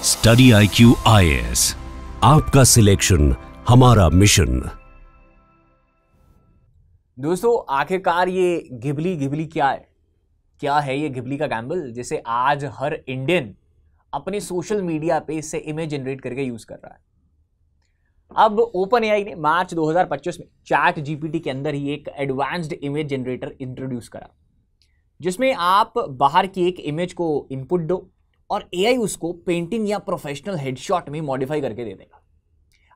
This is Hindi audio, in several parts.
स्टडी IQ IAS, आपका सिलेक्शन हमारा मिशन। दोस्तों आखिरकार ये घिबली क्या है ये घिबली का गैम्बल जिसे आज हर इंडियन अपने सोशल मीडिया पे इससे इमेज जनरेट करके यूज कर रहा है। अब ओपन एआई ने मार्च 2025 में चैट जीपीटी के अंदर ही एक एडवांस्ड इमेज जनरेटर इंट्रोड्यूस करा, जिसमें आप बाहर की एक इमेज को इनपुट दो और एआई उसको पेंटिंग या प्रोफेशनल हेडशॉट में मॉडिफाई करके दे देगा।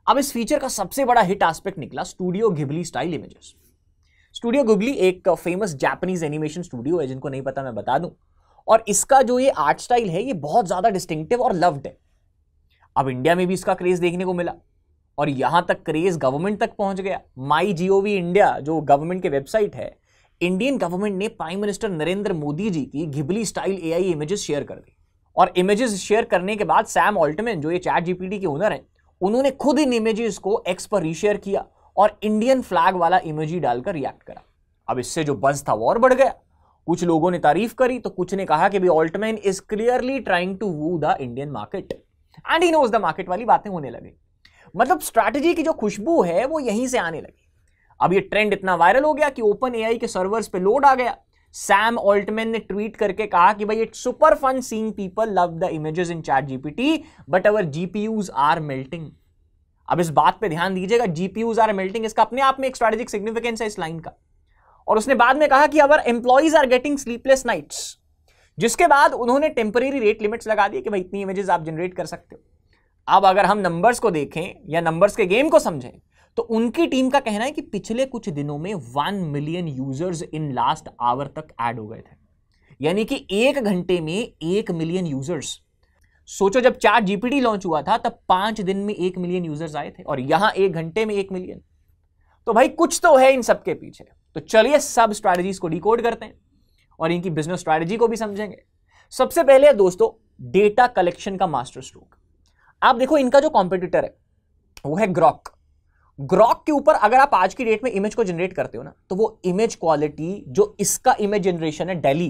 अब इस फीचर का सबसे बड़ा हिट एस्पेक्ट निकला studio Ghibli style images. Studio Ghibli एक फेमस जापानीज एनिमेशन स्टूडियो है, जिनको नहीं पता मैं बता दूं, और इसका जो ये आर्ट स्टाइल है ये बहुत ज्यादा डिस्टिंक्टिव और लव्ड है। अब इंडिया में भी इसका क्रेज देखने को मिला और यहां तक क्रेज गवर्नमेंट तक पहुंच गया। माई GOV इंडिया जो गवर्नमेंट की वेबसाइट है, इंडियन गवर्नमेंट ने प्राइम मिनिस्टर नरेंद्र मोदी जी की Ghibli style AI images share कर दी। और इमेजेस शेयर करने के बाद सैम ऑल्टमैन जो ये चैट जीपीटी के ओनर हैं, उन्होंने खुद इन इमेजेस को एक्स पर रीशेयर किया और इंडियन फ्लैग वाला इमोजी डालकर रिएक्ट करा। अब इससे जो बज़ था वो और बढ़ गया। कुछ लोगों ने तारीफ करी तो कुछ ने कहा कि भाई Altman is clearly trying to woo the Indian market and he knows the market वाली बातें होने लगी। मतलब स्ट्रैटेजी की जो खुशबू है वो यहीं से आने लगी। अब ये ट्रेंड इतना वायरल हो गया कि ओपन एआई के सर्वर्स पे लोड आ गया। सैम ऑल्टमैन ने ट्वीट करके कहा कि भाई it's super fun seeing people love the images in ChatGPT but our GPUs are melting. अब इस बात पे ध्यान दीजिएगा, जीपीयूज आर मेल्टिंग, इसका अपने आप में एक स्ट्रेटेजिक सिग्निफिकेंस है इस लाइन का। और उसने बाद में कहा कि our employees are getting sleepless nights, जिसके बाद उन्होंने टेम्परेरी रेट लिमिट्स लगा दी कि भाई इतनी इमेजेस आप जनरेट कर सकते हो। अब अगर हम नंबर्स को देखें या नंबर्स के गेम को समझें तो उनकी टीम का कहना है कि पिछले कुछ दिनों में 1 million users in last hour तक ऐड हो गए थे, यानी कि 1 घंटे में 1 मिलियन यूजर्स। सोचो जब चैट जीपीटी लॉन्च हुआ था तब 5 दिन में 1 मिलियन यूजर्स आए थे और यहां 1 घंटे में 1 मिलियन। तो भाई कुछ तो है इन सबके पीछे। तो चलिए सब स्ट्रैटेजीज को डिकोड करते हैं और इनकी बिजनेस स्ट्रैटेजी को भी समझेंगे। सबसे पहले दोस्तों डेटा कलेक्शन का मास्टर स्ट्रोक। आप देखो इनका जो कॉम्पिटिटर है वो है ग्रॉक। ग्रॉक के ऊपर अगर आप आज की डेट में इमेज को जनरेट करते हो ना, तो वो इमेज क्वालिटी जो इसका इमेज जनरेशन है डेली,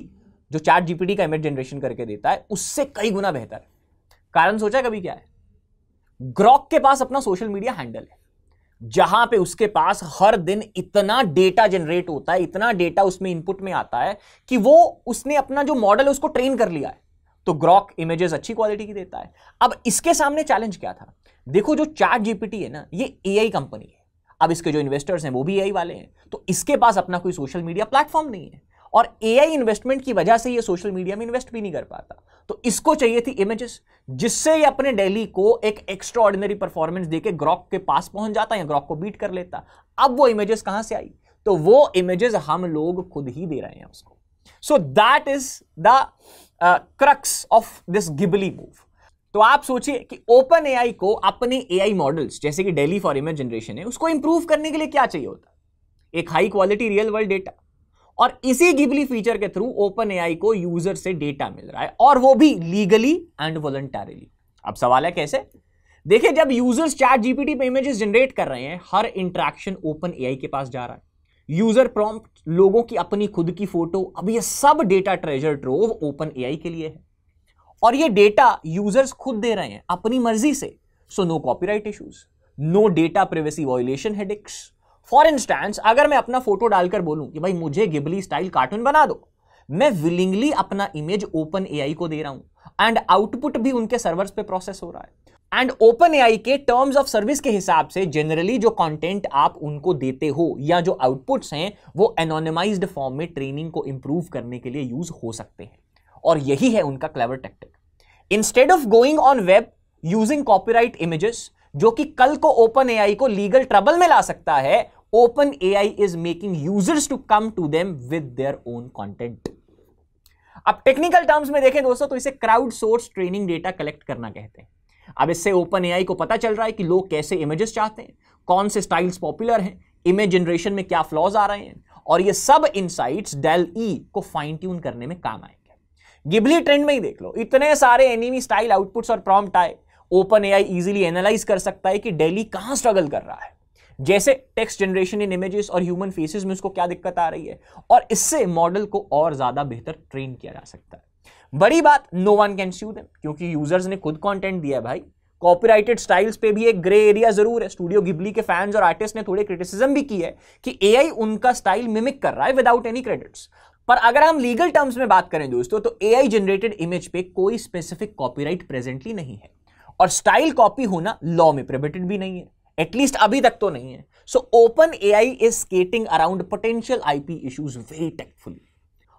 जो चैट जीपीटी का इमेज जनरेशन करके देता है, उससे कई गुना बेहतर है। कारण सोचा कभी क्या है? ग्रॉक के पास अपना सोशल मीडिया हैंडल है, जहां पे उसके पास हर दिन इतना डेटा जनरेट होता है, इतना डेटा उसमें इनपुट में आता है कि वो उसने अपना जो मॉडल है उसको ट्रेन कर लिया है। तो ग्रॉक इमेजेस अच्छी क्वालिटी की देता है। अब इसके सामने चैलेंज क्या था? देखो जो चैट जीपीटी है ना, ये एआई कंपनी है। अब इसके जो इन्वेस्टर्स हैं वो भी एआई वाले हैं, तो इसके पास अपना कोई सोशल मीडिया प्लेटफॉर्म नहीं है और एआई इन्वेस्टमेंट की वजह से ये सोशल मीडिया में इन्वेस्ट भी नहीं कर पाता। तो इसको चाहिए थी इमेजेस, जिससे ये अपने डेली को एक एक्स्ट्रा ऑर्डिनरी परफॉर्मेंस देके ग्रॉक के पास पहुंच जाता या ग्रॉक को बीट कर लेता। अब वो इमेजेस कहां से आई? तो वो इमेजेस हम लोग खुद ही दे रहे हैं उसको। So that is the crux of this Ghibli move. तो आप सोचिए कि ओपन एआई को अपने एआई मॉडल्स जैसे कि डेली फॉर इमेज जनरेशन है उसको इंप्रूव करने के लिए क्या चाहिए होता? एक high quality real world data. और इसी घिबली फीचर के थ्रू ओपन एआई को यूजर से डेटा मिल रहा है, और वो भी लीगली एंड वॉलंटरली। अब सवाल है कैसे? देखिए, जब यूजर्स चैट जीपीटी पे इमेजेस जनरेट कर रहे हैं, हर इंटरेक्शन ओपन एआई के पास जा रहा है। यूजर प्रॉम्प्ट, लोगों की अपनी खुद की फोटो, अब ये सब data treasure trove open AI के लिए है और ये डेटा यूजर्स खुद दे रहे हैं अपनी मर्जी से। So no copyright issues, no data privacy violation headaches. For instance, अगर मैं अपना फोटो डालकर बोलूं कि भाई मुझे घिबली स्टाइल कार्टून बना दो, मैं विलिंगली अपना इमेज ओपन एआई को दे रहा हूं एंड आउटपुट भी उनके सर्वर्स पे प्रोसेस हो रहा है। एंड ओपन एआई के टर्म्स ऑफ सर्विस के हिसाब से जनरली जो कंटेंट आप उनको देते हो या जो आउटपुट्स हैं वो एनोनिमाइज्ड फॉर्म में ट्रेनिंग को इंप्रूव करने के लिए यूज हो सकते हैं। और यही है उनका clever tactic. Instead of going on web using copyright images, जो कि कल को ओपन एआई को लीगल ट्रबल में ला सकता है, open AI is making users to come to them with their own content. अब टेक्निकल टर्म्स में देखें दोस्तों तो इसे crowd source training data collect करना कहते हैं। अब इससे ओपन एआई को पता चल रहा है कि लोग कैसे इमेजेस चाहते हैं, कौन से स्टाइल्स पॉपुलर हैं, इमेज जनरेशन में क्या फ्लॉज आ रहे हैं, और ये सब इनसाइट्स डेल-ई को फाइन ट्यून करने में काम आएंगे। घिबली ट्रेंड में ही देख लो, इतने सारे एनिमी स्टाइल आउटपुट्स और प्रॉम्प्ट आए, ओपन एआई इजीली एनालाइज कर सकता है कि डेली कहां स्ट्रगल कर रहा है, जैसे टेक्स्ट जनरेशन इन इमेजेस और ह्यूमन फेसेस में उसको क्या दिक्कत आ रही है, और इससे मॉडल को और ज्यादा बेहतर ट्रेन किया जा सकता है। बड़ी बात, no one can sue them, क्योंकि यूजर्स ने खुद कंटेंट दिया है भाई। कॉपीराइटेड स्टाइल्स पे भी एक ग्रे एरिया जरूर है। स्टूडियो गिबली के फैंस और आर्टिस्ट ने थोड़े क्रिटिसिज्म भी की है कि एआई उनका स्टाइल मिमिक कर रहा है विदाउट एनी क्रेडिट्स। पर अगर हम लीगल टर्म्स में बात करें दोस्तों, तो एआई जनरेटेड इमेज पे कोई स्पेसिफिक कॉपीराइट प्रेजेंटली नहीं है, और स्टाइल कॉपी होना लॉ में प्रोहिबिटेड भी नहीं है, एटलीस्ट अभी तक तो नहीं है। So open AI is skating around potential IP issues very tactfully.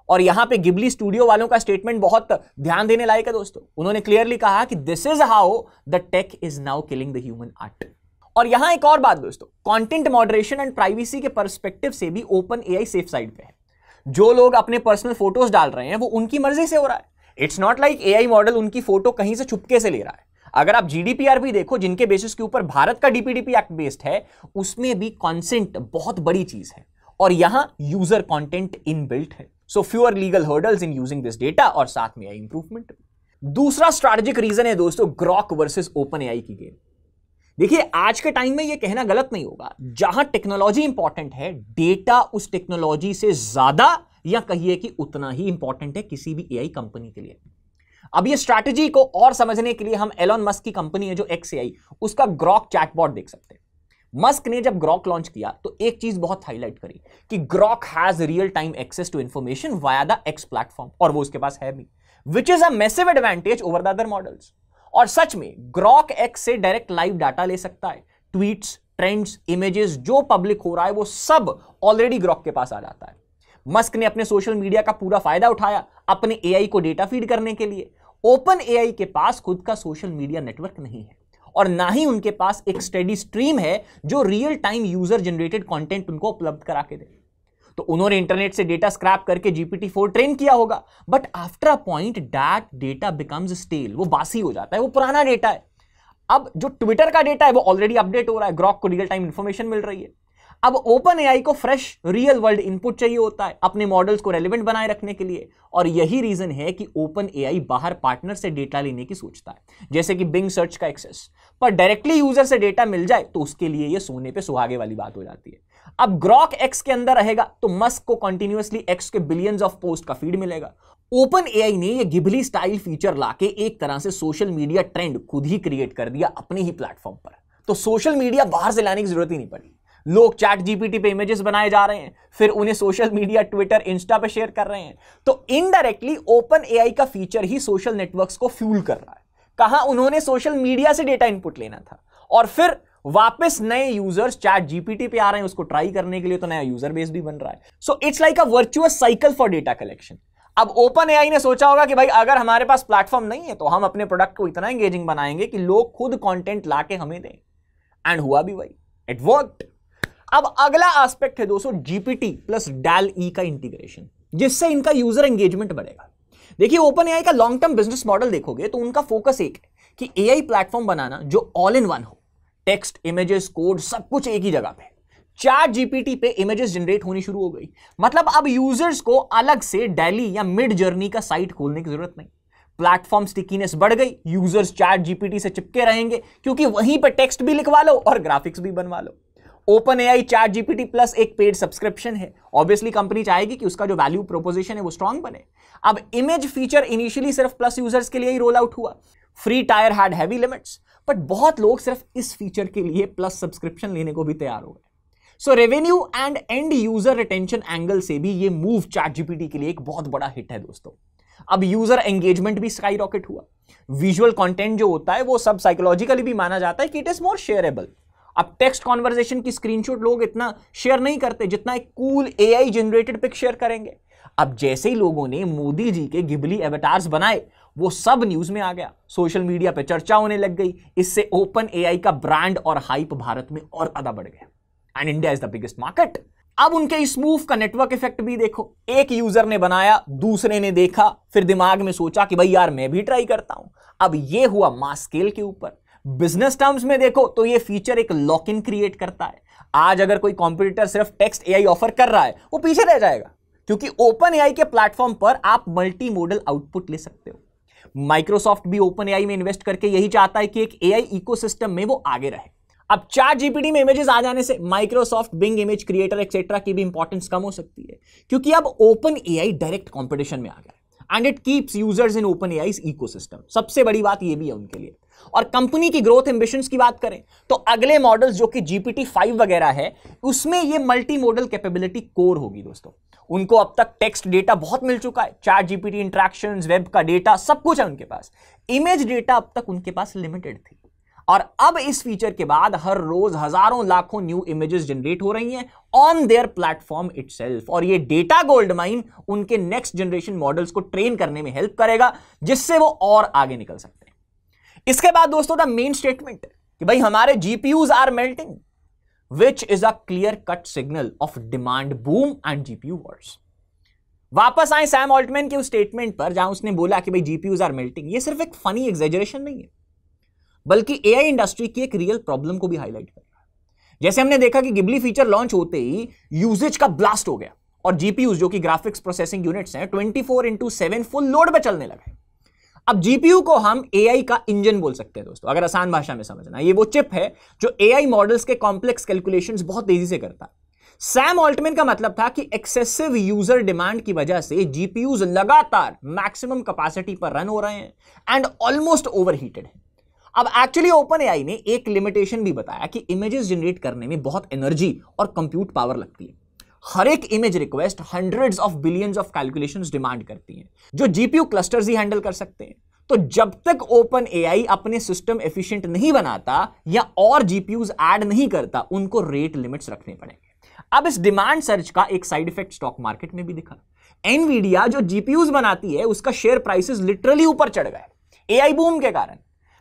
और यहां पे गिबली स्टूडियो वालों का स्टेटमेंट बहुत ध्यान देने लायक है दोस्तों। उन्होंने क्लियरली कहा कि this is how the tech is now killing the human art. और यहां एक और बात दोस्तों, कंटेंट मॉडरेशन एंड प्राइवेसी के पर्सपेक्टिव से भी ओपन एआई सेफ साइड पे है। जो लोग अपने पर्सनल फोटोज डाल रहे हैं वो उनकी मर्जी से हो रहा है। It's not like AI model उनकी फोटो कहीं से छुपके से ले रहा है। अगर आप जीडीपीआर भी देखो, जिनके बेसिस के ऊपर भारत का डीपीडीपी एक्ट बेस्ड है, उसमें भी कॉन्सेंट बहुत बड़ी चीज है, और यहां यूजर कंटेंट इनबिल्ट है। So fewer legal hurdles in using this data, और साथ में इंप्रूवमेंट। दूसरा स्ट्रैटेजिक रीजन है दोस्तों ग्रॉक वर्सेस ओपन एआई की गेम। देखिए, आज के टाइम में यह कहना गलत नहीं होगा, जहां टेक्नोलॉजी इंपॉर्टेंट है, डेटा उस टेक्नोलॉजी से ज्यादा या कहिए कि उतना ही इंपॉर्टेंट है किसी भी एआई कंपनी के लिए। अब ये स्ट्रैटेजी को और समझने के लिए हम एलॉन मस्क की कंपनी है जो XAI, उसका ग्रॉक चैटबॉट देख सकते हैं। मस्क ने जब ग्रॉक लॉन्च किया तो एक चीज बहुत हाईलाइट करी कि Grok has real time access to information via the X platform, और वो उसके पास है भी, which is a massive advantage over the other models. और सच में ग्रॉक X से डायरेक्ट लाइव डाटा ले सकता है। ट्वीट्स, ट्रेंड्स, इमेजेस जो पब्लिक हो रहा है वो सब ऑलरेडी ग्रॉक के पास आ जाता है। मस्क ने अपने सोशल मीडिया का पूरा फायदा उठाया अपने एआई को डेटा फीड करने के लिए। ओपन एआई के पास खुद का सोशल मीडिया नेटवर्क नहीं है, और ना ही उनके पास एक स्टेडी स्ट्रीम है जो real time user generated content उनको उपलब्ध करा के दे। तो उन्होंने इंटरनेट से डेटा स्क्रैप करके GPT-4 ट्रेन किया होगा, but after a point that data becomes stale, वो बासी हो जाता है, वो पुराना डेटा है। अब जो ट्विटर का डेटा है वो ऑलरेडी अपडेट हो रहा है, ग्रॉक को रियल टाइम इंफॉर्मेशन मिल रही है। अब ओपन एआई को फ्रेश रियल वर्ल्ड इनपुट चाहिए होता है अपने मॉडल्स को रेलेवेंट बनाए रखने के लिए, और यही रीजन है कि ओपन एआई बाहर पार्टनर से डेटा लेने की सोचता है, जैसे कि बिंग सर्च का एक्सेस। पर डायरेक्टली यूजर से डेटा मिल जाए तो उसके लिए यह सोने पे सुहागे वाली बात हो जाती है। अब ग्रॉक X के अंदर रहेगा तो मस्क को कंटिन्यूअसली X के बिलियंस ऑफ पोस्ट का फीड मिलेगा। ओपन एआई ने यह गिबली स्टाइल फीचर लाके एक तरह से सोशल मीडिया ट्रेंड खुद ही क्रिएट कर दिया अपने ही प्लेटफॉर्म पर। तो सोशल मीडिया बाहर से लाने की जरूरत ही नहीं पड़ी। लोग चैट जीपीटी पे इमेजेस बनाए जा रहे हैं, फिर उन्हें सोशल मीडिया, ट्विटर, इंस्टा पे शेयर कर रहे हैं। तो इनडायरेक्टली ओपन एआई का फीचर ही सोशल नेटवर्क्स को फ्यूल कर रहा है। कहां उन्होंने सोशल मीडिया से डेटा इनपुट लेना था, और फिर वापस नए यूजर्स चैट जीपीटी पे आ रहे हैं उसको ट्राई करने के लिए, तो नया यूजर बेस भी बन रहा है। So it's like a virtuous cycle for data collection. अब ओपन एआई ने सोचा होगा कि भाई अगर हमारे पास प्लेटफॉर्म नहीं है तो हम अपने प्रोडक्ट को इतना एंगेजिंग बनाएंगे कि लोग खुद कंटेंट लाके हमें दें, एंड हुआ भी वही, इट वर्कड। अब अगला एस्पेक्ट है दोस्तों GPT प्लस DALL-E का इंटीग्रेशन, जिससे इनका यूजर एंगेजमेंट बढ़ेगा। देखिए, ओपन एआई का लॉन्ग टर्म बिजनेस मॉडल देखोगे तो उनका फोकस एक है कि एआई प्लेटफॉर्म बनाना जो ऑल इन वन हो, टेक्स्ट, इमेजेस, कोड सब कुछ एक ही जगह पे। चैट जीपीटी पे इमेजेस जनरेट होनी शुरू हो गई, मतलब अब यूजर्स को अलग से DALL-E या मिड जर्नी का साइट खोलने की जरूरत नहीं। प्लेटफॉर्म स्टिकीनेस बढ़ गई, यूजर्स चैट जीपीटी से चिपके रहेंगे क्योंकि वहीं पर टेक्स्ट भी लिखवा लो और ग्राफिक्स भी बनवा लो। Open AI chat GPT plus एक पेड सब्सक्रिप्शन है। ऑब्वियसली कंपनी चाहेगी कि उसका जो वैल्यू प्रोपोजिशन है वो स्ट्रांग बने। अब इमेज फीचर इनिशियली सिर्फ प्लस यूजर्स के लिए ही रोल आउट हुआ। Free tyre had heavy limits, but बहुत लोग सिर्फ इस फीचर के लिए प्लस सब्सक्रिप्शन लेने को भी तैयार हो गए। So revenue and and user retention angle से भी ये मूव चैट जीपीटी के लिए एक बहुत बड़ा हिट है दोस्तों। अब यूजर एंगेजमेंट भी स्काई रॉकेट हुआ। विजुअल कंटेंट जो होता है वो सब साइकोलॉजिकली भी माना जाता है कि इट इज मोर शेयरेबल। अब टेक्स्ट कॉन्वर्सेशन की स्क्रीनशॉट लोग इतना शेयर नहीं करते जितना एक cool AI generated pic share करेंगे। अब जैसे ही लोगों ने मोदी जी के गिबली एवेटार्स बनाए वो सब न्यूज में आ गया, सोशल मीडिया पे चर्चा होने लग गई। इससे ओपन एआई का ब्रांड और हाइप भारत में और ज्यादा बढ़ गया, and India is the biggest market. अब उनके इस मूव का नेटवर्क इफेक्ट भी देखो। एक यूजर ने बनाया, दूसरे ने देखा, फिर दिमाग में सोचा कि भाई यार मैं भी ट्राई करता हूं। अब ये हुआ मास स्केल के ऊपर। बिजनेस टर्म्स में देखो तो ये फीचर एक लॉक इन क्रिएट करता है। आज अगर कोई कॉम्पिटिटर सिर्फ टेक्स्ट एआई ऑफर कर रहा है वो पीछे रह जाएगा, क्योंकि ओपन एआई के प्लेटफॉर्म पर आप मल्टी मॉडल आउटपुट ले सकते हो। माइक्रोसॉफ्ट भी ओपन एआई में इन्वेस्ट करके यही चाहता है कि एक एआई इकोसिस्टम में वो आगे रहे। अब चैट जीपीटी में इमेजेस आ जाने से Microsoft, Bing image creator etcetera की भी इंपॉर्टेंस कम हो सकती है, क्योंकि अब ओपन एआई डायरेक्ट कंपटीशन में आ गया है। And it keeps users in OpenAI's ecosystem. सबसे बड़ी बात ये भी है उनके लिए। और कंपनी की ग्रोथ एम्बिशंस की बात करें तो अगले मॉडल्स जो कि GPT-5 वगैरह है, उसमें ये मल्टी मॉडल कैपेबिलिटी कोर होगी दोस्तों। उनको अब तक टेक्स्ट डेटा बहुत मिल चुका है, चैट GPT इंटरेक्शंस, वेब का डेटा, सब कुछ है उनके पास। इमेज डेटा अब तक उनके पास लिमिटेड थी, और अब इस फीचर के बाद हर रोज हजारों लाखों न्यू इमेजेस जनरेट हो रही हैं ऑन देयर प्लेटफॉर्म इटसेल्फ। और ये डेटा गोल्ड माइन उनके नेक्स्ट जनरेशन मॉडल्स को ट्रेन करने में हेल्प करेगा, जिससे वो और आगे निकल सकते हैं। इसके बाद दोस्तों द मेन स्टेटमेंट कि भाई हमारे GPUs are melting, which is a clear cut signal of demand boom and GPU wars. वापस आए सैम ऑल्टमैन के उस स्टेटमेंट पर जहां उसने बोला कि भाई GPUs आर मेल्टिंग। ये सिर्फ एक फनी एग्जेजरेशन नहीं है, बल्कि AI इंडस्ट्री की एक रियल प्रॉब्लम को भी हाईलाइट कर रहा है। जैसे हमने देखा कि गिबली फीचर लॉन्च होते ही यूजेज का ब्लास्ट हो गया, और GPUs जो कि ग्राफिक्स प्रोसेसिंग यूनिट्स हैं 24/7 फुल लोड पे चलने लगे। अब GPU को हम AI का इंजन बोल सकते हैं दोस्तों, अगर आसान भाषा में समझना। ये वो चिप है जो AI मॉडल्स के कॉम्प्लेक्स कैलकुलेशंस बहुत तेजी से करता है। सैम ऑल्टमैन का मतलब था कि एक्सेसिव यूजर डिमांड की वजह से GPUs लगातार मैक्सिमम कैपेसिटी पर रन हो रहे हैं एंड ऑलमोस्ट ओवरहीटेड है। अब एक्चुअली OpenAI ने एक लिमिटेशन भी बताया कि इमेजेस जनरेट करने में बहुत एनर्जी और कंप्यूट पावर लगती है। हर एक image request hundreds of billions of calculations demand करती हैं, जो GPU क्लस्टर्स ही हैंडल कर सकते हैं। तो जब तक OpenAI अपने सिस्टम एफिशिएंट नहीं बनाता या और GPUs ऐड नहीं करता, उनको रेट लिमिट्स रखने पड़ेंगे। अब इस डिमांड सर्ज का एक साइड इफेक्ट स्टॉक मार्केट में भी दिखा। Nvidia जो GPUs बनाती है, उसका शेयर प्राइसेस लिटरली ऊपर चढ़ गए AI बूम के कारण।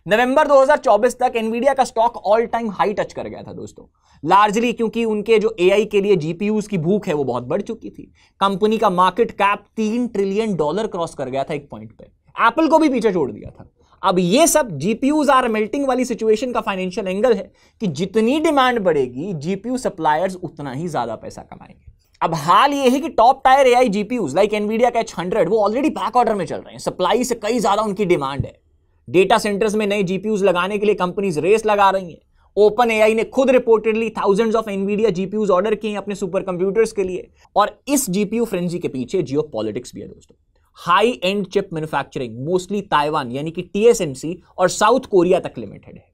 नवंबर 2024 तक Nvidia का stock all time high touch कर गया था दोस्तों, लार्जली क्योंकि उनके जो AI के लिए GPUs की भूख है वो बहुत बढ़ चुकी थी। कंपनी का मार्केट कैप $3 ट्रिलियन क्रॉस कर गया था एक पॉइंट पे, एप्पल को भी पीछे छोड़ दिया था। अब ये सब GPUs आर मेल्टिंग वाली सिचुएशन का फाइनेंशियल एंगल है कि जितनी डिमांड बढ़ेगी GPU सप्लायर्स उतना ही ज्यादा पैसा कमाएंगे। अब हाल ये है कि top tier AI GPUs like Nvidia का H100 वो ऑलरेडी बैक ऑर्डर में चल रहे हैं, सप्लाई से कई ज्यादा उनकी डिमांड है। डेटा सेंटर्स में नए GPUs लगाने के लिए कंपनीज रेस लगा रही हैं। OpenAI ने खुद reportedly thousands of Nvidia GPUs order किए हैं अपने सुपर कंप्यूटर्स के लिए। और इस GPU फ्रेंजी के पीछे जियोपॉलिटिक्स भी है दोस्तों। High and chip manufacturing mostly Taiwan यानी कि TSMC और साउथ कोरिया तक लिमिटेड है।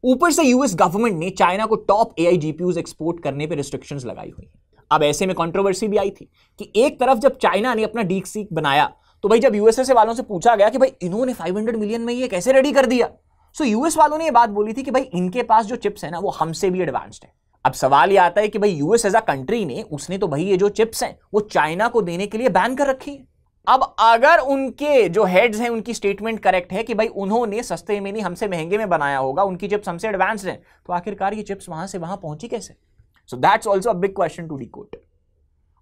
ऊपर से US गवर्नमेंट ने चाइना को टॉप AI GPUs एक्सपोर्ट करने पर रिस्ट्रिक्शंस लगाई हुई है। अब ऐसे में कंट्रोवर्सी भी आई थी कि एक तरफ जब चाइना ने अपना DeepSeek बनाया, तो भाई जब USA वालों से पूछा गया कि भाई इन्होंने 500 मिलियन में ये कैसे रेडी कर दिया, सो US वालों ने ये बात बोली थी कि भाई इनके पास जो चिप्स है ना वो हमसे भी एडवांस्ड है। अब सवाल ये आता है कि भाई US एज अ कंट्री ने उसने तो भाई ये जो चिप्स हैं वो चाइना को देने के लिए बैन कर रखी है। अब अगर उनके जो हेड्स हैं उनकी स्टेटमेंट करेक्ट है कि भाई उन्होंने सस्ते में नहीं हमसे महंगे में बनाया होगा, उनकी चिप्स हमसे एडवांस्ड हैं, तो आखिरकार ये चिप्स वहां से वहां पहुंची कैसे? So that's also a big question to decode.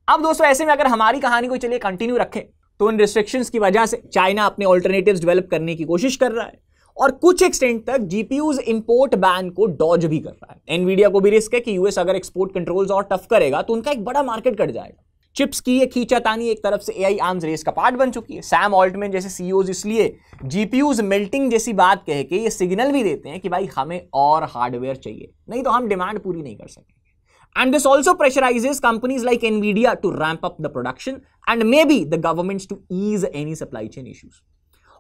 अब दोस्तों ऐसे में अगर हमारी कहानी को चलिए कंटिन्यू रखें, तो इन रिस्ट्रिक्शंस की वजह से चाइना अपने ऑल्टरनेटिव्स डेवलप करने की कोशिश कर रहा है और कुछ एक्सटेंट तक GPUs इंपोर्ट बैन को डॉज भी कर रहा है। Nvidia को भी रिस्क है कि US अगर एक्सपोर्ट कंट्रोल्स और टफ करेगा तो उनका एक बड़ा मार्केट कट जाएगा। चिप्स की ये खींचातानी एक तरफ से AI आर्म्स रेस का पार्ट बन चुकी है। सैम ऑल्टमैन जैसे CEOs इसलिए GPUs मेल्टिंग जैसी बात कह के ये सिग्नल भी देते हैं कि भाई हमें और हार्डवेयर चाहिए, नहीं तो हम डिमांड पूरी नहीं कर सकेंगे। And this also pressurizes companies like Nvidia to ramp up the production and maybe the governments to ease any supply chain issues.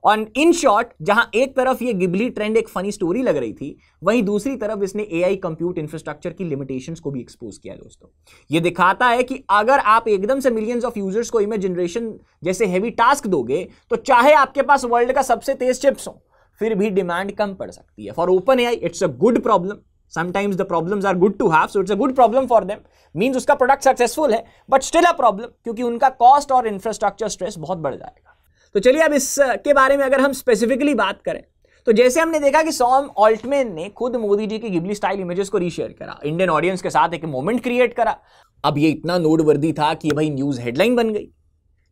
और इन शॉर्ट जहां एक तरफ ये गिबली ट्रेंड एक फनी स्टोरी लग रही थी, वहीं दूसरी तरफ इसने AI कंप्यूट इंफ्रास्ट्रक्चर की लिमिटेशंस को भी एक्सपोज किया दोस्तों। ये दिखाता है कि अगर आप एकदम से मिलियंस ऑफ यूजर्स को इमेज जनरेशन जैसे हेवी टास्क दोगे, तो चाहे आपके पास वर्ल्ड का सबसे तेज चिप्स हो, फिर भी डिमांड कम पड़ सकती है। For OpenAI it's a good problem. Sometimes the problems are good to have, so it's a good problem for them. Means उसका प्रोडक्ट सक्सेसफुल है, but still a problem क्योंकि उनका कॉस्ट और इंफ्रास्ट्रक्चर स्ट्रेस बहुत बढ़ जाएगा। तो चलिए अब इसके बारे में अगर हम स्पेसिफिकली बात करें, तो जैसे हमने देखा कि सैम ऑल्टमैन ने खुद मोदी जी की गिबली स्टाइल इमेजेस को रीशेयर करा, इंडियन ऑडियंस के साथ एक मोमेंट क्रिएट करा। अब ये इतना नोटवर्दी था कि भाई न्यूज हेडलाइन बन गई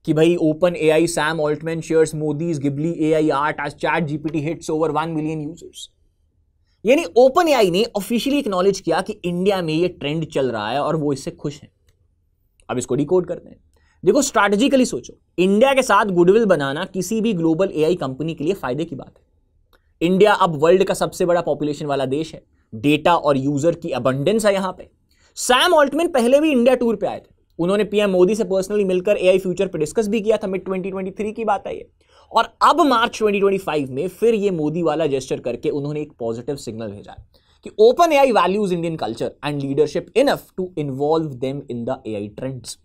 कि भाई OpenAI Sam Altman shares Modi's Ghibli AI art as ChatGPT hits over 1 million users. यानी OpenAI ने ऑफिशियली एक्नॉलेज किया कि इंडिया में ये ट्रेंड चल रहा है और वो इससे खुश हैं। अब इसको डिकोड करते हैं। देखो स्ट्रैटेजिकली सोचो, इंडिया के साथ गुडविल बनाना किसी भी ग्लोबल AI कंपनी के लिए फायदे की बात है। इंडिया अब वर्ल्ड का सबसे बड़ा पॉपुलेशन वाला देश है, डेटा और यूजर की अबंडेंस है यहां पे। सैम ऑल्टमैन पहले भी इंडिया टूर पे आए थे उन्होंने पीएम मोदी से पर्सनली मिलकर एआई फ्यूचर पर डिस्कस भी किया था। मिड 2023 की बात है ये। और अब मार्च 2025 में फिर ये मोदी वाला जेस्चर करके उन्होंने एक पॉजिटिव सिग्नल भेजा कि OpenAI values Indian culture and leadership enough to involve them in the AI trends.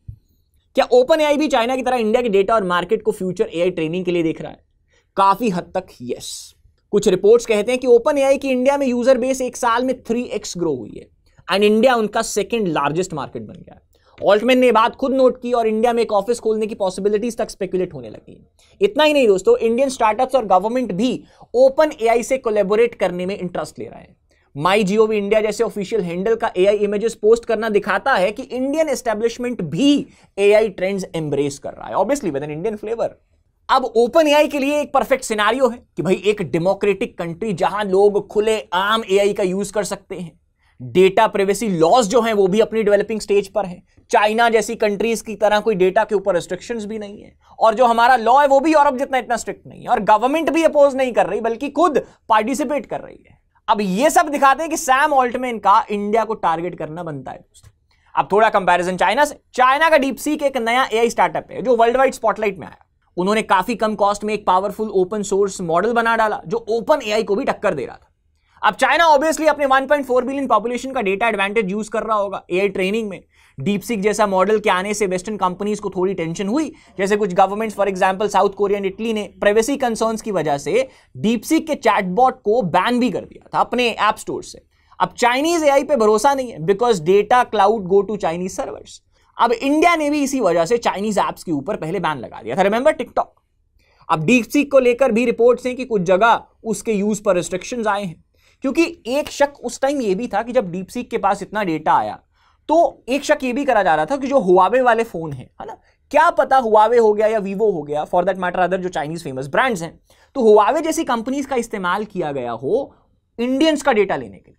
क्या ओपन एआई भी चाइना की तरह इंडिया के डेटा और मार्केट को फ्यूचर एआई ट्रेनिंग के लिए देख रहा है? काफी हद तक यस। कुछ रिपोर्ट्स कहते हैं कि ओपन एआई की इंडिया में यूजर बेस एक साल में 3x ग्रो हुई है एंड इंडिया उनका सेकंड लार्जेस्ट मार्केट बन गया है। ऑल्टमैन ने बात खुद नोट की और इंडिया में एक ऑफिस खोलने की पॉसिबिलिटीज तक स्पेकुलेट होने लगी है। इतना ही नहीं दोस्तों, इंडियन स्टार्टअप्स और गवर्नमेंट भी ओपन एआई से कोलैबोरेट करने में इंटरेस्ट ले रहे हैं। माई जीओवी इंडिया जैसे ऑफिशियल हैंडल का एआई इमेजेस पोस्ट करना दिखाता है कि इंडियन एस्टेब्लिशमेंट भी एआई ट्रेंड्स एम्ब्रेस कर रहा है, obviously with an Indian flavour. अब ओपन एआई के लिए एक परफेक्ट सिनेरियो है कि भाई एक डेमोक्रेटिक कंट्री जहां लोग खुले आम एआई का यूज कर सकते हैं, डेटा प्राइवेसी लॉज जो हैं वो भी अपनी डेवलपिंग स्टेज पर हैं, चाइना जैसी कंट्रीज की तरह कोई डेटा के ऊपर रिस्ट्रिक्शंस भी नहीं है, और जो हमारा लॉ है वो भी यूरोप जितना इतना स्ट्रिक्ट नहीं है, और गवर्नमेंट भी अपोज नहीं कर रही बल्कि खुद पार्टिसिपेट कर रही है। अब ये सब दिखाते हैं कि सैम ऑल्टमैन का इंडिया को टारगेट करना बनता है दोस्तों। अब थोड़ा कंपैरिजन चाइना से। चाइना का डीपसीक एक नया एआई स्टार्टअप है जो वर्ल्ड वाइड स्पॉटलाइट में आया। उन्होंने काफी कम कॉस्ट में एक पावरफुल ओपन सोर्स मॉडल बना डाला जो ओपन एआई को भी टक्कर दे रहा था। अब चाइना ऑब्वियसली अपने 1.4 बिलियन पॉपुलेशन का डेटा एडवांटेज यूज कर रहा होगा एआई ट्रेनिंग में। डीपसीक जैसा मॉडल के आने से वेस्टर्न कंपनीज को थोड़ी टेंशन हुई, जैसे कुछ governments for example south Korea and Italy ने प्राइवेसी कंसर्न्स की वजह से डीपसीक के चैटबॉट को बैन भी कर दिया था अपने ऐप स्टोर से। अब चाइनीज एआई पे भरोसा नहीं है because data could go to Chinese servers. अब इंडिया ने भी इसी वजह से चाइनीज ऐप्स के ऊपर पहले बैन लगा दिया था, रिमेंबर टिकटॉक। अब डीपसीक को लेकर भी रिपोर्ट्स हैं कि कुछ जगह उसके यूज पर रिस्ट्रिक्शंस आए हैं, क्योंकि एक शक उस टाइम ये भी था कि जब डीपसीक के पास इतना डेटा आया तो एक शक ये भी करा जा रहा था कि जो हुआवे वाले फोन है ना, क्या पता हुआवे हो गया या वीवो हो गया, फॉर दैट मैटर अदर जो चाइनीज फेमस ब्रांड्स हैं, तो हुआवे जैसी कंपनीज का इस्तेमाल किया गया हो इंडियंस का डेटा लेने के लिए।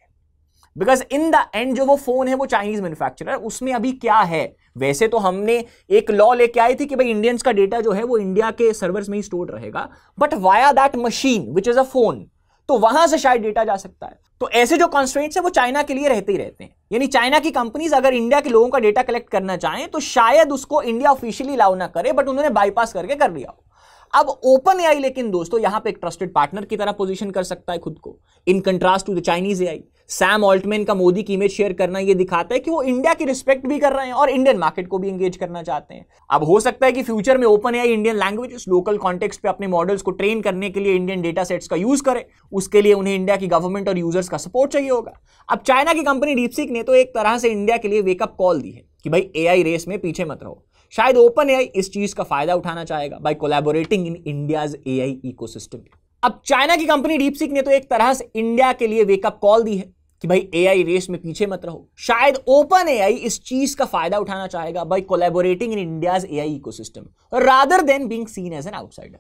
बिकॉज इन द एंड जो वो फोन है वो चाइनीज मैन्युफैक्चरर, उसमें अभी क्या है, वैसे तो हमने एक लॉ लेके आई थी कि भाई इंडियंस का डेटा जो है वो इंडिया के सर्वर्स में ही स्टोर रहेगा, but via that machine which is a phone, तो वहां से शायद डेटा जा सकता है। तो ऐसे जो कॉन्स्ट्रेंट्स है वो चाइना के लिए रहते ही रहते हैं। यानी चाइना की कंपनीज अगर इंडिया के लोगों का डेटा कलेक्ट करना चाहें तो शायद उसको इंडिया ऑफिशियली अलाउ ना करे, बट उन्होंने बाईपास करके कर दिया हो। अब ओपन एआई लेकिन दोस्तों यहां पे एक ट्रस्टेड पार्टनर की तरह पोजीशन कर सकता है खुद को, in contrast to the Chinese AI. Sam Altman का मोदी की इमेज शेयर करना यह दिखाता है कि वो इंडिया की रिस्पेक्ट भी कर रहे हैं और इंडियन मार्केट को भी एंगेज करना चाहते हैं। अब हो सकता है कि फ्यूचर में open AI Indian languages, local context पे अपने मॉडल्स को ट्रेन करने के लिए इंडियन डेटा सेट्स का यूज करे, उसके लिए उन्हें इंडिया की गवर्नमेंट और यूजर्स का सपोर्ट चाहिए होगा। अब चाइना की कंपनी डीपसीक ने तो एक तरह से इंडिया के लिए वेकअप कॉल दी है कि भाई एआई रेस में पीछे मत रहो। शायद ओपन एआई इस चीज का फायदा उठाना चाहेगा by collaborating in India's AI ecosystem. अब चाइना की कंपनी डीपसीक ने तो एक तरह से इंडिया के लिए वेकअप कॉल दी है कि भाई एआई रेस में पीछे मत रहो। शायद ओपन एआई इस चीज का फायदा उठाना चाहेगा by collaborating in India's AI ecosystem rather than being seen as an outsider.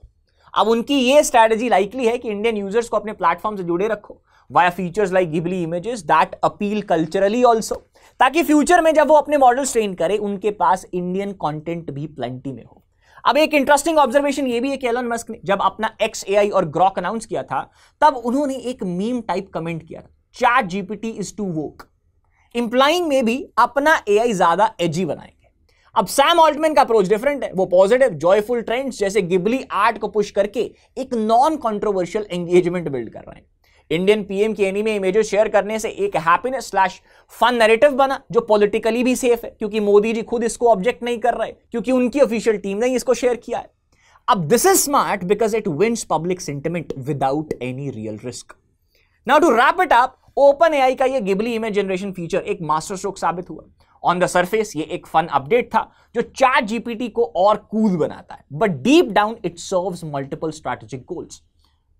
अब उनकी ये स्ट्रेटजी लाइकली है कि इंडियन यूजर्स को अपने प्लेटफॉर्म से जुड़े रखो via features like Ghibli images that appeal culturally also, ताकि फ्यूचर में जब वो अपने मॉडल्स ट्रेन करे उनके पास इंडियन कंटेंट भी प्लेंटी में हो। अब एक इंटरेस्टिंग ऑब्जर्वेशन ये भी है कि एलन मस्क ने जब अपना XAI और ग्रॉक अनाउंस किया था तब उन्होंने एक मीम टाइप कमेंट किया था, चैट जीपीटी इज टू वोक, इंप्लाइंग में भी अपना एआई ज्यादा एजी बनाएंगे। अब सैम ऑल्टमैन का अप्रोच डिफरेंट है, वो पॉजिटिव जॉयफुल ट्रेंड्स जैसे गिबली आर्ट को पुश करके एक नॉन कंट्रोवर्शियल एंगेजमेंट बिल्ड कर रहे हैं। इंडियन पीएम की एनीमे इमेजेस शेयर करने से एक हैप्पीनेस स्लैश फन नैरेटिव बना जो पॉलिटिकली भी सेफ है, क्योंकि मोदी जी खुद इसको ऑब्जेक्ट नहीं कर रहे, क्योंकि उनकी ऑफिशियल टीम ने इसको शेयर किया है। अब this is smart because it wins public sentiment without any real risk. Now to wrap it up, OpenAI का ये गिबली इमेज जनरेशन फीचर एक मास्टर स्ट्रोक साबित हुआ। ऑन द सरफेस ये एक फन अपडेट था जो चैट जीपीटी को और कूल बनाता है, but deep down it serves multiple strategic goals.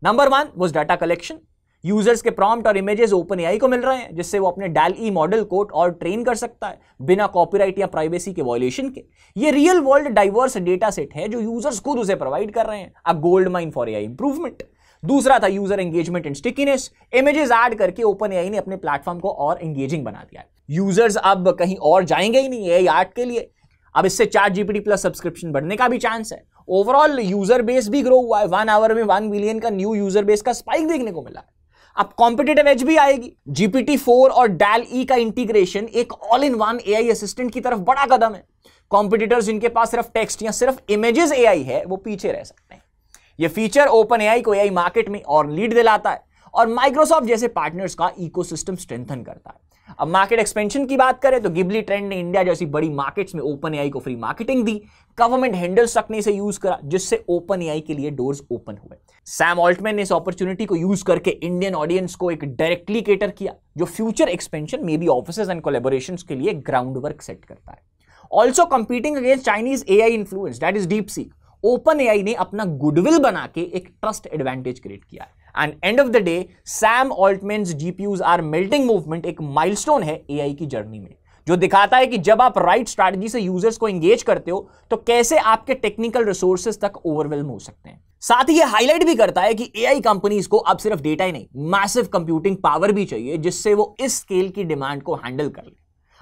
Number 1 was data collection. Users के प्रॉम्प्ट और इमेजेस ओपन एआई को मिल रहे हैं जिससे वो अपने DALL-E मॉडल को और ट्रेन कर सकता है बिना कॉपीराइट या प्राइवेसी के वॉयलेशन के। ये real world diverse data set है जो यूजर्स खुद उसे प्रोवाइड कर रहे हैं, a gold mine for AI improvement. दूसरा था user engagement and stickiness. Images add करके ओपन एआई ने अपने प्लेटफॉर्म को और एंगेजिंग बना दिया है। यूजर्स अब कहीं और जाएंगे ही नहीं एआई आर्ट के लिए। अब इससे चैट जीपीटी प्लस सब्सक्रिप्शन बढ़ने का भी चांस है। ओवरऑल यूजर बेस भी ग्रो हुआ है, 1 आवर में 1 मिलियन का न्यू यूजर बेस का स्पाइक देखने को मिला है। अब कॉम्पिटिटिव एज भी आएगी। GPT-4 और DALL-E का इंटीग्रेशन एक all in one AI assistant की तरफ बड़ा कदम है। कॉम्पिटिटर्स जिनके पास सिर्फ टेक्स्ट या सिर्फ इमेजेस एआई है वो पीछे रह सकते हैं। ये फीचर ओपन एआई को एआई मार्केट में और लीड दिलाता है और माइक्रोसॉफ्ट जैसे पार्टनर्स का इकोसिस्टम स्ट्रेंथन करता है। अब मार्केट एक्सपेंशन की बात करें तो गिबली ट्रेंड ने इंडिया जैसी बड़ी मार्केट्स में ओपन एआई को फ्री मार्केटिंग दी, गवर्नमेंट हैंडल्स तक ने इसे यूज करा, जिससे ओपन एआई के लिए डोर्स ओपन हुए। सैम ऑल्टमैन ने इस अपॉर्चुनिटी को यूज करके इंडियन ऑडियंस को एक डायरेक्टली केटर किया, जो future expansion may be offices and collaborations के लिए ग्राउंड वर्क सेट करता है। Also competing against Chinese AI influence that is DeepSeek, open AI ने अपना गुडविल बना के एक ट्रस्ट एडवांटेज क्रिएट किया है। And end of the day Sam Altman's GPUs are melting movement एक माइलस्टोन है एआई की जर्नी में, जो दिखाता है कि जब आप राइट स्ट्रैटेजी से यूजर्स को एंगेज करते हो तो कैसे आपके टेक्निकल रिसोर्सेज तक ओवरवेल्म हो सकते हैं। साथ ही ये हाईलाइट भी करता है कि एआई कंपनीज को अब सिर्फ डेटा ही नहीं, मैसिव कंप्यूटिंग पावर भी चाहिए, जिससे वो इस स्केल की डिमांड को हैंडल कर ले।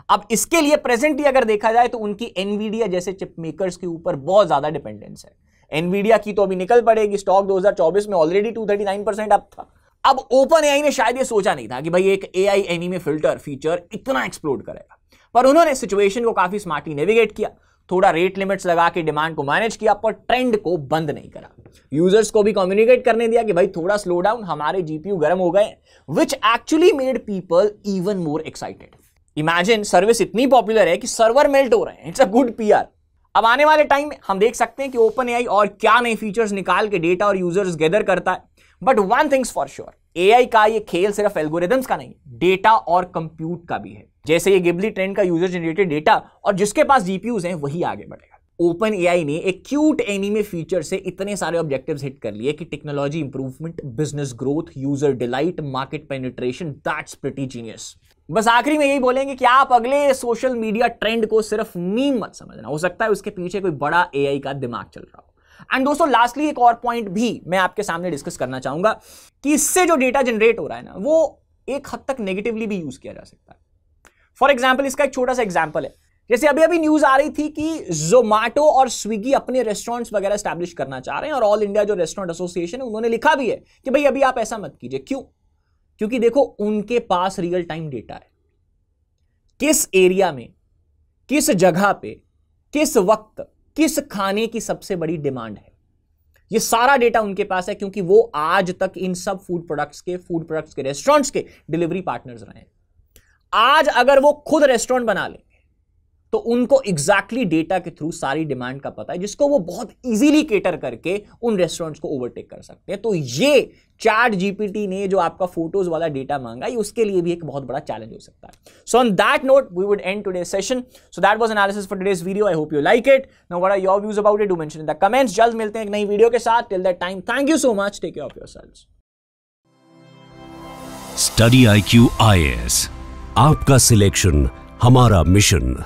अब इसके लिए प्रेजेंटली अगर देखा जाए तो उनकी एनवीडिया जैसे चिप मेकर्स के ऊपर बहुत ज्यादा डिपेंडेंस है। एनवीडिया की तो अभी निकल पड़ेगी, स्टॉक 2024 में ऑलरेडी 239% अप था। अब ओपन एआई ने शायद ये सोचा नहीं था कि भाई एक एआई एनीमे फिल्टर फीचर इतना एक्सप्लोड करेगा, पर उन्होंने सिचुएशन को काफी स्मार्टली नेविगेट किया, थोड़ा रेट लिमिट्स लगा के डिमांड को मैनेज किया, पर ट्रेंड को बंद नहीं करा। यूजर्स को भी कम्युनिकेट करने दिया कि भाई थोड़ा स्लो डाउन, हमारे जीपीयू गर्म हो गए, which actually made people even more excited. Imagine service इतनी पॉपुलर है कि सर्वर मेल्ट हो रहे हैं, इट्स अ गुड पीआर। अब आने वाले टाइम में हम देख सकते हैं कि ओपन एआई और क्या नए फीचर्स निकाल के डेटा और यूजर्स गैदर करता है। But one things for sure, AI का ये खेल सिर्फ एल्गोरिथम्स का नहीं, डेटा और कंप्यूट का भी है। जैसे ये गिबली ट्रेंड का यूजर जनरेटेड डेटा और जिसके पास जीपीयूज हैं वही आगे बढ़ेगा। ओपन एआई ने एक क्यूट एनीमे फीचर से इतने सारे ऑब्जेक्टिव्स हिट कर लिए कि technology improvement, business growth, user delight, market penetration, that's pretty genius. बस आखिरी में यही बोलेंगे कि आप अगले सोशल मीडिया ट्रेंड को सिर्फ मीम मत समझना, हो सकता है उसके पीछे कोई बड़ा एआई का दिमाग चल रहा हो। एंड दोस्तों लास्टली एक और पॉइंट भी मैं आपके सामने डिस्कस करना चाहूंगा कि इससे जो डेटा जनरेट हो रहा है ना, वो एक हद तक नेगेटिवली भी यूज किया जा सकता है। फॉर एग्जाम्पल, इसका एक छोटा सा एग्जाम्पल है, जैसे अभी अभी न्यूज आ रही थी कि जोमैटो और स्विगी अपने रेस्टोरेंट्स वगैरह स्टैब्लिश करना चाह रहे हैं और ऑल इंडिया जो रेस्टोरेंट एसोसिएशन है उन्होंने लिखा भी है कि भाई अभी आप ऐसा मत कीजिए। क्यों? क्योंकि देखो उनके पास रियल टाइम डेटा है, किस एरिया में, किस जगह पे, किस वक्त, किस खाने की सबसे बड़ी डिमांड है, ये सारा डेटा उनके पास है, क्योंकि वो आज तक इन सब फूड प्रोडक्ट्स के रेस्टोरेंट्स के डिलीवरी पार्टनर्स रहे हैं। आज अगर वो खुद रेस्टोरेंट बना लेंगे तो उनको एग्जैक्टली डेटा के थ्रू सारी डिमांड का पता है, जिसको वो बहुत इजीली केटर करके उन रेस्टोरेंट्स को ओवरटेक कर सकते हैं। तो ये चैट जीपीटी ने जो आपका फोटोज वाला डेटा मांगा, ये उसके लिए भी एक बहुत बड़ा चैलेंज हो सकता है। So on that note we would end today's session. So that was analysis for today's video. I hope you like it. Now what are your views about it, do mention in the comments. जल्द मिलते हैं एक नई वीडियो के साथ। Till that time, thank you so much, take care of yourselves. Study IQ IAS, आपका सिलेक्शन हमारा मिशन।